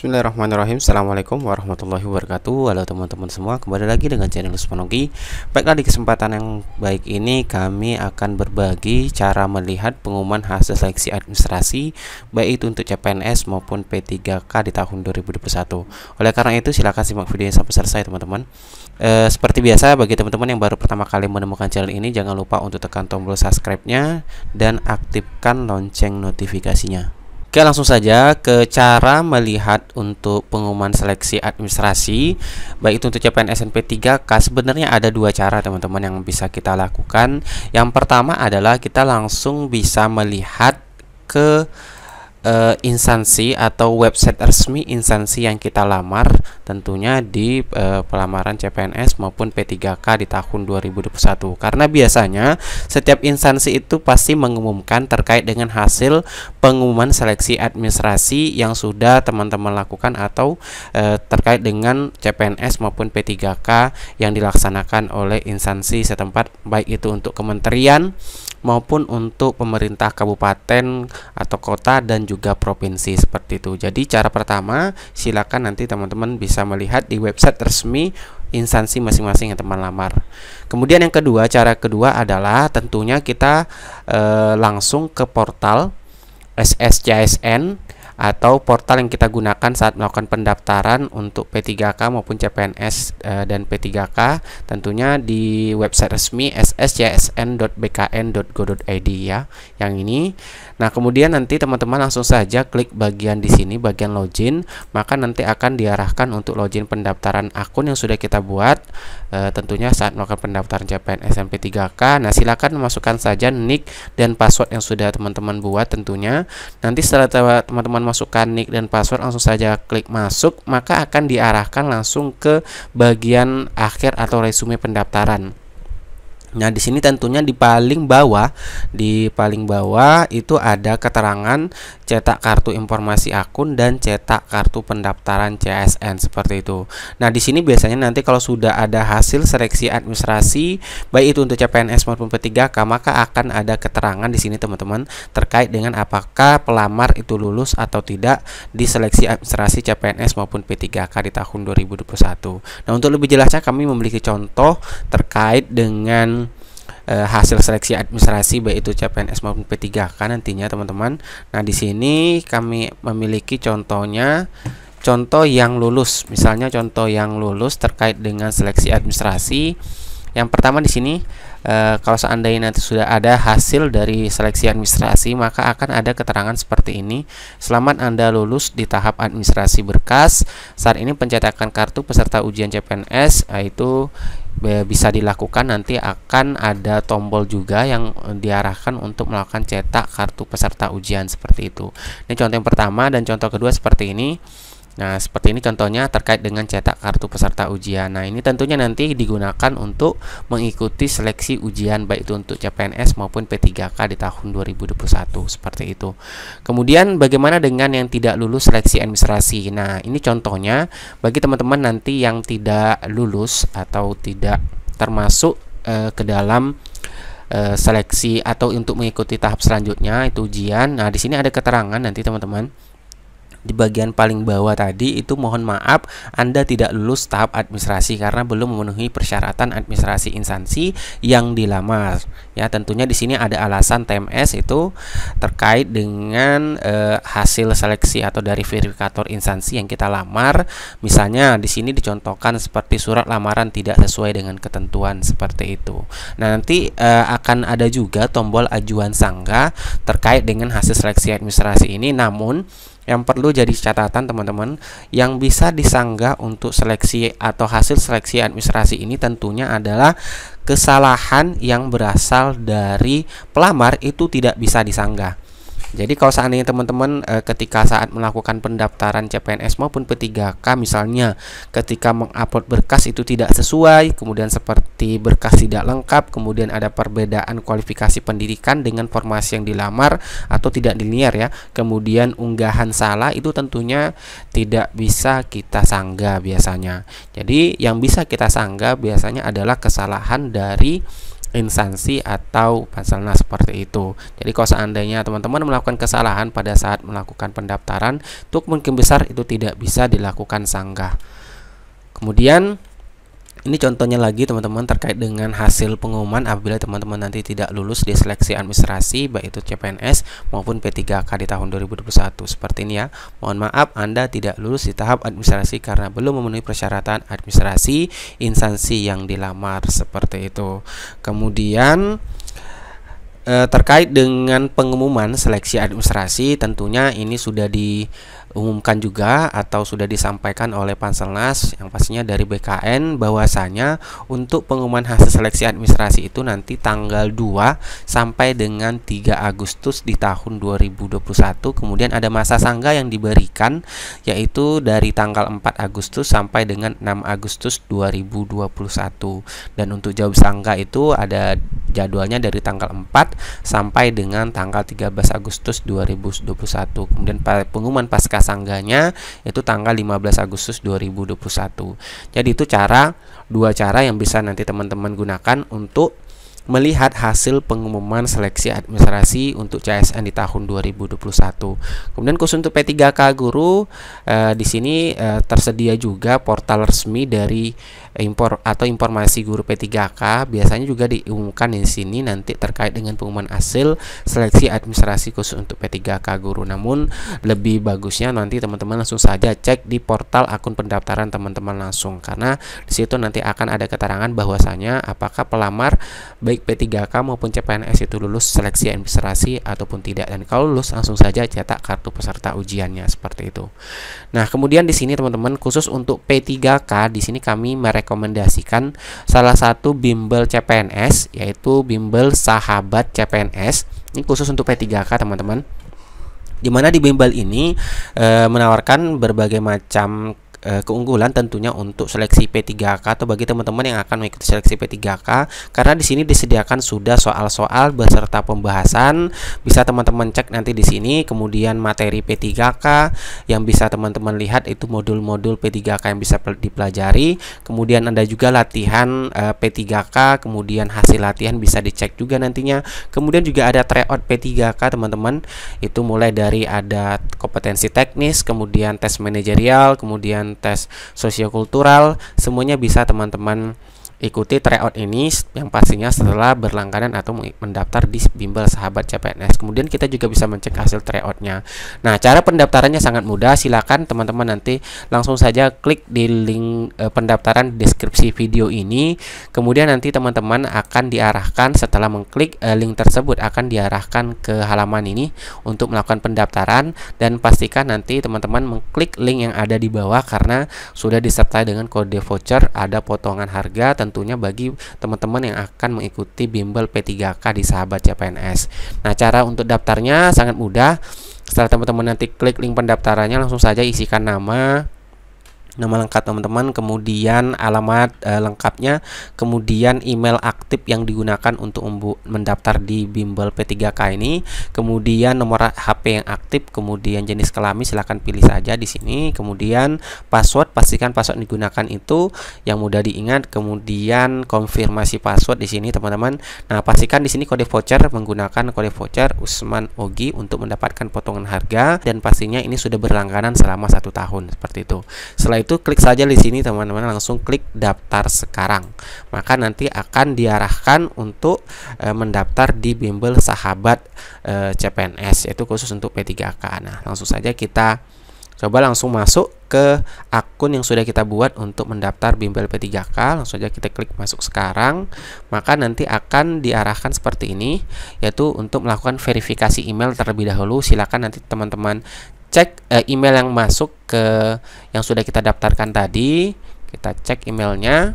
Bismillahirrahmanirrahim. Assalamualaikum warahmatullahi wabarakatuh. Halo teman-teman semua, kembali lagi dengan channel Usmanogi. Baiklah, di kesempatan yang baik ini kami akan berbagi cara melihat pengumuman hasil seleksi administrasi baik itu untuk CPNS maupun P3K di tahun 2021. Oleh karena itu silakan simak videonya sampai selesai teman-teman. Seperti biasa, bagi teman-teman yang baru pertama kali menemukan channel ini, jangan lupa untuk tekan tombol subscribe-nya dan aktifkan lonceng notifikasinya. Oke, langsung saja ke cara melihat untuk pengumuman seleksi administrasi baik itu untuk CPNS dan P3K. Sebenarnya ada dua cara teman-teman yang bisa kita lakukan. Yang pertama adalah kita langsung bisa melihat ke instansi atau website resmi instansi yang kita lamar, tentunya di pelamaran CPNS maupun P3K di tahun 2021. Karena biasanya setiap instansi itu pasti mengumumkan terkait dengan hasil pengumuman seleksi administrasi yang sudah teman-teman lakukan atau terkait dengan CPNS maupun P3K yang dilaksanakan oleh instansi setempat, baik itu untuk kementerian maupun untuk pemerintah kabupaten atau kota dan juga provinsi, seperti itu. Jadi cara pertama, silakan nanti teman-teman bisa melihat di website resmi instansi masing-masing yang teman lamar. Kemudian yang kedua, cara kedua adalah tentunya kita langsung ke portal SSCSN atau portal yang kita gunakan saat melakukan pendaftaran untuk P3K maupun CPNS dan P3K, tentunya di website resmi sscsn.bkn.go.id ya, yang ini. Nah, kemudian nanti teman-teman langsung saja klik bagian di sini, bagian login, maka nanti akan diarahkan untuk login pendaftaran akun yang sudah kita buat tentunya saat melakukan pendaftaran CPNS dan P3K. Nah, silakan masukkan saja nick dan password yang sudah teman-teman buat tentunya. Nanti setelah teman-teman masukkan nick dan password, langsung saja klik masuk, maka akan diarahkan langsung ke bagian akhir atau resume pendaftaran. Nah, di sini tentunya di paling bawah itu ada keterangan cetak kartu informasi akun dan cetak kartu pendaftaran CSN, seperti itu. Nah, di sini biasanya nanti kalau sudah ada hasil seleksi administrasi baik itu untuk CPNS maupun P3K, maka akan ada keterangan di sini teman-teman terkait dengan apakah pelamar itu lulus atau tidak di seleksi administrasi CPNS maupun P3K di tahun 2021. Nah, untuk lebih jelasnya kami memiliki contoh terkait dengan hasil seleksi administrasi baik itu CPNS maupun P3K nantinya teman-teman. Nah, di sini kami memiliki contohnya, contoh yang lulus. Misalnya contoh yang lulus terkait dengan seleksi administrasi. Yang pertama di sini kalau seandainya nanti sudah ada hasil dari seleksi administrasi, maka akan ada keterangan seperti ini. Selamat Anda lulus di tahap administrasi berkas. Saat ini pencetakan kartu peserta ujian CPNS itu bisa dilakukan, nanti akan ada tombol juga yang diarahkan untuk melakukan cetak kartu peserta ujian, seperti itu. Ini contoh yang pertama, dan contoh kedua seperti ini. Nah, seperti ini contohnya terkait dengan cetak kartu peserta ujian. Nah, ini tentunya nanti digunakan untuk mengikuti seleksi ujian baik itu untuk CPNS maupun P3K di tahun 2021, seperti itu. Kemudian bagaimana dengan yang tidak lulus seleksi administrasi? Nah, ini contohnya bagi teman-teman nanti yang tidak lulus atau tidak termasuk ke dalam seleksi atau untuk mengikuti tahap selanjutnya itu ujian. Nah, di sini ada keterangan nanti teman-teman di bagian paling bawah tadi itu, mohon maaf Anda tidak lulus tahap administrasi karena belum memenuhi persyaratan administrasi instansi yang dilamar. Ya, tentunya di sini ada alasan TMS itu terkait dengan hasil seleksi atau dari verifikator instansi yang kita lamar. Misalnya di sini dicontohkan seperti surat lamaran tidak sesuai dengan ketentuan, seperti itu. Nah, nanti akan ada juga tombol ajuan sanggah terkait dengan hasil seleksi administrasi ini. Namun yang perlu jadi catatan teman-teman, yang bisa disanggah untuk seleksi atau hasil seleksi administrasi ini tentunya adalah kesalahan yang berasal dari pelamar itu tidak bisa disanggah. Jadi kalau seandainya teman-teman ketika saat melakukan pendaftaran CPNS maupun P3K, misalnya ketika mengupload berkas itu tidak sesuai, kemudian seperti berkas tidak lengkap, kemudian ada perbedaan kualifikasi pendidikan dengan formasi yang dilamar atau tidak linear ya, kemudian unggahan salah, itu tentunya tidak bisa kita sanggah biasanya. Jadi yang bisa kita sanggah biasanya adalah kesalahan dari instansi atau Panselnas seperti itu. Jadi kalau seandainya teman-teman melakukan kesalahan pada saat melakukan pendaftaran, itu kemungkinan besar itu tidak bisa dilakukan sanggah. Kemudian ini contohnya lagi teman-teman terkait dengan hasil pengumuman apabila teman-teman nanti tidak lulus di seleksi administrasi baik itu CPNS maupun P3K di tahun 2021. Seperti ini ya. Mohon maaf Anda tidak lulus di tahap administrasi karena belum memenuhi persyaratan administrasi instansi yang dilamar, seperti itu. Kemudian terkait dengan pengumuman seleksi administrasi, tentunya ini sudah diumumkan juga atau sudah disampaikan oleh Panselnas yang pastinya dari BKN bahwasanya untuk pengumuman hasil seleksi administrasi itu nanti tanggal 2 sampai dengan 3 Agustus di tahun 2021. Kemudian ada masa sanggah yang diberikan yaitu dari tanggal 4 Agustus sampai dengan 6 Agustus 2021. Dan untuk jawab sanggah itu ada jadwalnya dari tanggal 4 sampai dengan tanggal 13 Agustus 2021. Kemudian pengumuman pasca sanggahnya itu tanggal 15 Agustus 2021. Jadi itu dua cara yang bisa nanti teman-teman gunakan untuk melihat hasil pengumuman seleksi administrasi untuk CSN di tahun 2021. Kemudian khusus untuk P3K guru, di sini tersedia juga portal resmi dari informasi guru P3K. Biasanya juga diumumkan di sini nanti terkait dengan pengumuman hasil seleksi administrasi khusus untuk P3K guru. Namun lebih bagusnya nanti teman-teman langsung saja cek di portal akun pendaftaran teman-teman langsung, karena di situ nanti akan ada keterangan bahwasanya apakah pelamar baik P3K maupun CPNS itu lulus seleksi administrasi ataupun tidak, dan kalau lulus langsung saja cetak kartu peserta ujiannya, seperti itu. Nah, kemudian di sini teman-teman khusus untuk P3K di sini kami merekomendasikan salah satu bimbel CPNS yaitu bimbel Sahabat CPNS. Ini khusus untuk P3K teman-teman. Dimana di bimbel ini menawarkan berbagai macam keunggulan tentunya untuk seleksi P3K atau bagi teman-teman yang akan mengikuti seleksi P3K, karena di sini disediakan sudah soal-soal beserta pembahasan, bisa teman-teman cek nanti di sini. Kemudian materi P3K yang bisa teman-teman lihat itu modul-modul P3K yang bisa dipelajari. Kemudian ada juga latihan P3K, kemudian hasil latihan bisa dicek juga nantinya. Kemudian juga ada tryout P3K teman-teman, itu mulai dari ada kompetensi teknis, kemudian tes manajerial, kemudian tes sosiokultural, semuanya bisa teman-teman ikuti tryout ini yang pastinya setelah berlangganan atau mendaftar di bimbel Sahabat CPNS. Kemudian kita juga bisa mencek hasil tryoutnya. Nah, cara pendaftarannya sangat mudah. Silakan teman-teman nanti langsung saja klik di link pendaftaran di deskripsi video ini. Kemudian nanti teman-teman akan diarahkan, setelah mengklik link tersebut akan diarahkan ke halaman ini untuk melakukan pendaftaran, dan pastikan nanti teman-teman mengklik link yang ada di bawah karena sudah disertai dengan kode voucher, ada potongan harga tentunya bagi teman-teman yang akan mengikuti bimbel P3K di Sahabat CPNS. Nah, cara untuk daftarnya sangat mudah. Setelah teman-teman nanti klik link pendaftarannya, langsung saja isikan nama lengkap teman-teman, kemudian alamat lengkapnya, kemudian email aktif yang digunakan untuk mendaftar di bimbel P3K ini, kemudian nomor HP yang aktif, kemudian jenis kelamin silahkan pilih saja di sini, kemudian password, pastikan password yang digunakan itu yang mudah diingat, kemudian konfirmasi password di sini teman-teman. Nah, pastikan di sini kode voucher, menggunakan kode voucher Usman Ogi untuk mendapatkan potongan harga, dan pastinya ini sudah berlangganan selama 1 tahun, seperti itu. Setelah itu klik saja di sini teman-teman, langsung klik daftar sekarang, maka nanti akan diarahkan untuk mendaftar di bimbel Sahabat CPNS, yaitu khusus untuk P3K. Nah, langsung saja kita coba langsung masuk ke akun yang sudah kita buat untuk mendaftar bimbel P3K. Langsung saja kita klik masuk sekarang, maka nanti akan diarahkan seperti ini, yaitu untuk melakukan verifikasi email terlebih dahulu. Silakan nanti teman-teman cek email yang masuk ke yang sudah kita daftarkan tadi. Kita cek emailnya,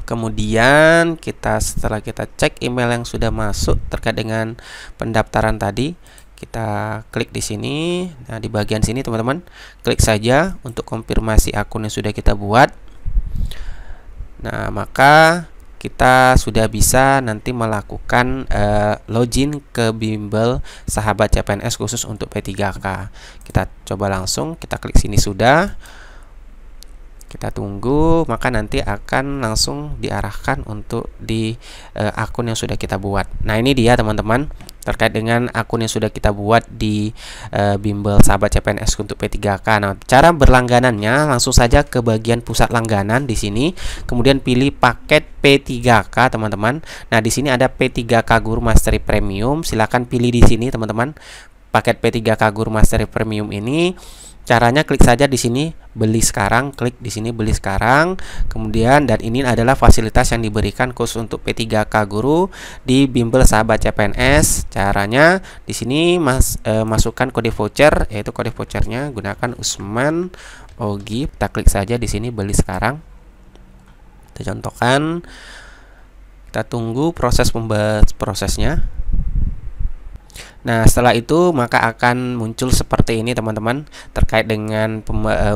kemudian setelah kita cek email yang sudah masuk terkait dengan pendaftaran tadi, kita klik di sini. Nah, di bagian sini teman-teman klik saja untuk konfirmasi akun yang sudah kita buat. Nah, maka kita sudah bisa nanti melakukan login ke bimbel Sahabat CPNS khusus untuk P3K. Kita coba langsung, kita klik sini sudah. Kita tunggu, maka nanti akan langsung diarahkan untuk di akun yang sudah kita buat. Nah, ini dia teman-teman terkait dengan akun yang sudah kita buat di bimbel sahabat CPNS untuk P3K. Nah, cara berlangganannya langsung saja ke bagian pusat langganan di sini, kemudian pilih paket P3K teman-teman. Nah, di sini ada P3K Guru Mastery Premium. Silahkan pilih di sini teman-teman. Paket P3K Guru Mastery Premium ini caranya klik saja di sini beli sekarang, klik di sini beli sekarang. Kemudian dan ini adalah fasilitas yang diberikan khusus untuk P3K Guru di bimbel sahabat CPNS. Caranya di sini masukkan kode voucher, yaitu kode vouchernya gunakan Usman Ogi. Kita klik saja di sini beli sekarang. Kita contohkan. Kita tunggu prosesnya. Nah, setelah itu maka akan muncul seperti ini teman-teman terkait dengan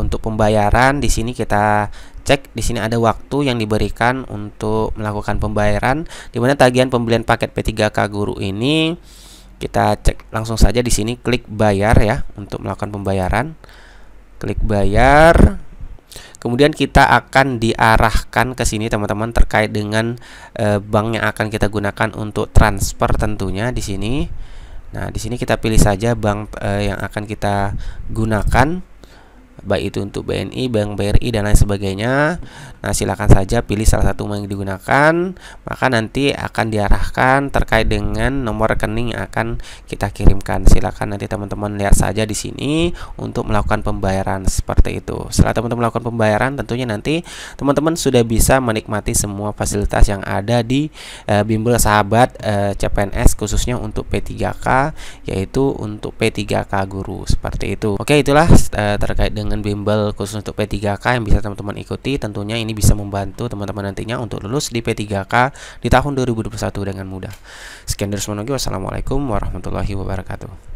untuk pembayaran. Di sini kita cek, di sini ada waktu yang diberikan untuk melakukan pembayaran, di mana tagihan pembelian paket P3K Guru ini kita cek langsung saja di sini, klik bayar ya untuk melakukan pembayaran. Klik bayar. Kemudian kita akan diarahkan ke sini teman-teman terkait dengan bank yang akan kita gunakan untuk transfer tentunya di sini. Nah, di sini kita pilih saja bank yang akan kita gunakan, baik itu untuk BNI, Bank BRI dan lain sebagainya. Nah, silakan saja pilih salah satu yang digunakan, maka nanti akan diarahkan terkait dengan nomor rekening yang akan kita kirimkan. Silakan nanti teman-teman lihat saja di sini untuk melakukan pembayaran seperti itu. Setelah teman-teman melakukan pembayaran, tentunya nanti teman-teman sudah bisa menikmati semua fasilitas yang ada di bimbel sahabat CPNS khususnya untuk P3K, yaitu untuk P3K Guru seperti itu. Oke, itulah terkait dengan bimbel khusus untuk P3K yang bisa teman-teman ikuti. Tentunya ini bisa membantu teman-teman nantinya untuk lulus di P3K di tahun 2021 dengan mudah. Sekian dari Usman Ogi. Wassalamualaikum warahmatullahi wabarakatuh.